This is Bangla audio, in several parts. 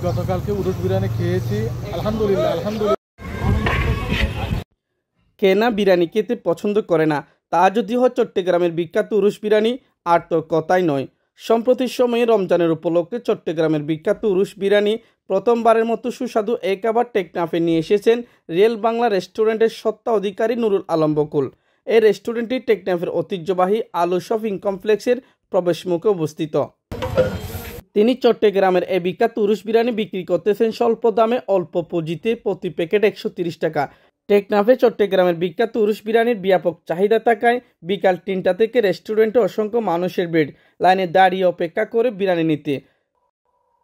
গতকালকে উরুস বিরিয়ানি খেয়েছি, আলহামদুলিল্লাহ। কে না বিরিয়ানি খেতে পছন্দ করে না, তা যদি হয় চট্টগ্রামের বিখ্যাত উরুস বিরিয়ানি, আর তো কথাই নয়। সম্প্রতি সময়ে রমজানের উপলক্ষে চট্টগ্রামের বিখ্যাত উরুস বিরিয়ানি প্রথমবারের মতো সুস্বাদু এক খাবার টেকনাফে নিয়ে এসেছেন রিয়েল বাংলা রেস্টুরেন্টের সত্তা অধিকারী নুরুল আলম বকুল। এই রেস্টুরেন্টটি টেকনাফের ঐতিহ্যবাহী আলো শপিং কমপ্লেক্সের প্রবেশমুখে অবস্থিত। তিনি চট্টগ্রামের এই বিখ্যাত উরুস বিরিয়ানি বিক্রি করতেছেন স্বল্প দামে, অল্প পুঁজিতে, প্রতি প্যাকেট 130 টাকা। টেকনাফে চট্টগ্রামের বিখ্যাত উরুস বিরিয়ানির ব্যাপক চাহিদা থাকায় বিকাল 3টা থেকে রেস্টুরেন্টে অসংখ্য মানুষের ভিড়, লাইনে দাঁড়িয়ে অপেক্ষা করে বিরিয়ানি নিতে।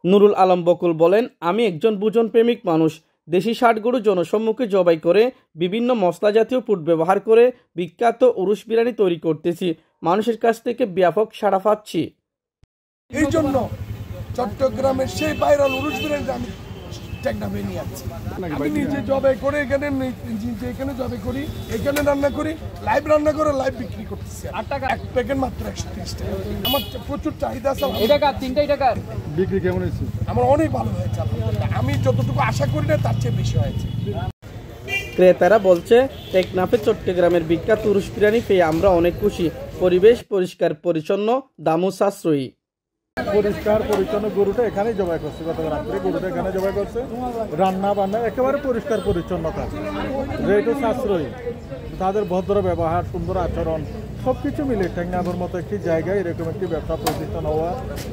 নুরুল আলম বকুল বলেন, আমি একজন ভোজন প্রেমিক মানুষ। দেশি ষাট গরু জনসম্মুখে জবাই করে বিভিন্ন মশলা জাতীয় পুড ব্যবহার করে বিখ্যাত উরুস বিরিয়ানি তৈরি করতেছি। মানুষের কাছ থেকে ব্যাপক সাড়া পাচ্ছি। এই জন্য চট্টগ্রামের সেই ভাইরাল উরুস বিরিয়ানি আমি টেকনাফে নিয়ে আসছি। আমি নিজে জবাই করে এখানে জবাই করি, এখানে রান্না করি, লাইভ রান্না করে লাইভ বিক্রি করতেছি। এক প্যাকেট মাত্র 130 টাকা। আমার প্রচুর চাহিদা আছে। বিক্রি কেমন হয়েছে? আমার অনেক ভালো হয়েছে, আমি যতটুকু আশা করি না তার চেয়ে বেশি হয়েছে। ক্রেতারা বলছে, টেকনাফে চট্টগ্রামের বিখ্যাত উরুস বিরিয়ানি পেয়ে আমরা অনেক খুশি। পরিবেশ পরিষ্কার পরিচ্ছন্ন, দামও সাশ্রয়ী। পরিষ্কার পরিচ্ছন্ন গরুটা এখানেই জবাই করছে, গত রাত্রে গরুটা এখানে জবাই করছে। রান্না বান্না একেবারে পরিষ্কার পরিচ্ছন্নতা, রেটও সাশ্রয়ী, তাদের ভদ্র ব্যবহার, সুন্দর আচরণ, সবকিছু মিলে টেকনাফের মতো একটি জায়গায় এরকম একটি ব্যবসা প্রতিষ্ঠান হওয়া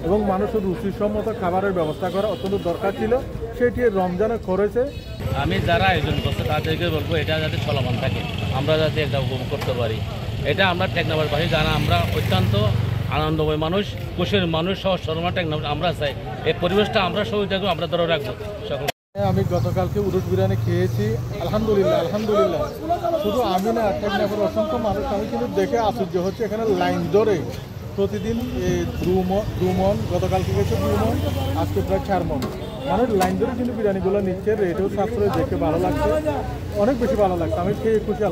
এবং মানুষের রুচিসম্মত খাবারের ব্যবস্থা করা অত্যন্ত দরকার ছিল, সেটি রমজানে করেছে। আমি যারা আয়োজন করছে তাদেরকে বলবো এটা যাতে চলমান থাকে, আমরা যাতে এটা উপভোগ করতে পারি। এটা আমরা টেকনাফের পাশে যারা আমরা অত্যন্ত আনন্দময় মানুষ, খুশির মানুষ, সহ সরমা টেকনাফ আমরা চাই এই পরিবেশটা আমরা সবাই থাকবো, আমরা ধরে রাখবো সকল। আমি গতকালকে উরুস বিরিয়ানি খেয়েছি, আলহামদুলিল্লাহ। শুধু আমি না, টেকনাফের অসংখ্য মানুষ আমি কিন্তু দেখে আশ্চর্য হচ্ছে, এখানে লাইন ধরে প্রতিদিন 2 মণ, গতকালকে গেছে 2 মণ, আজকে প্রায় 4 মণ মানুষ লাইন ধরে কিন্তু বিরিয়ানিগুলো নিচ্ছে। রেটেও সাশ্রয়, দেখে ভালো লাগছে, অনেক বেশি ভালো লাগছে। আমি খেয়ে খুশি।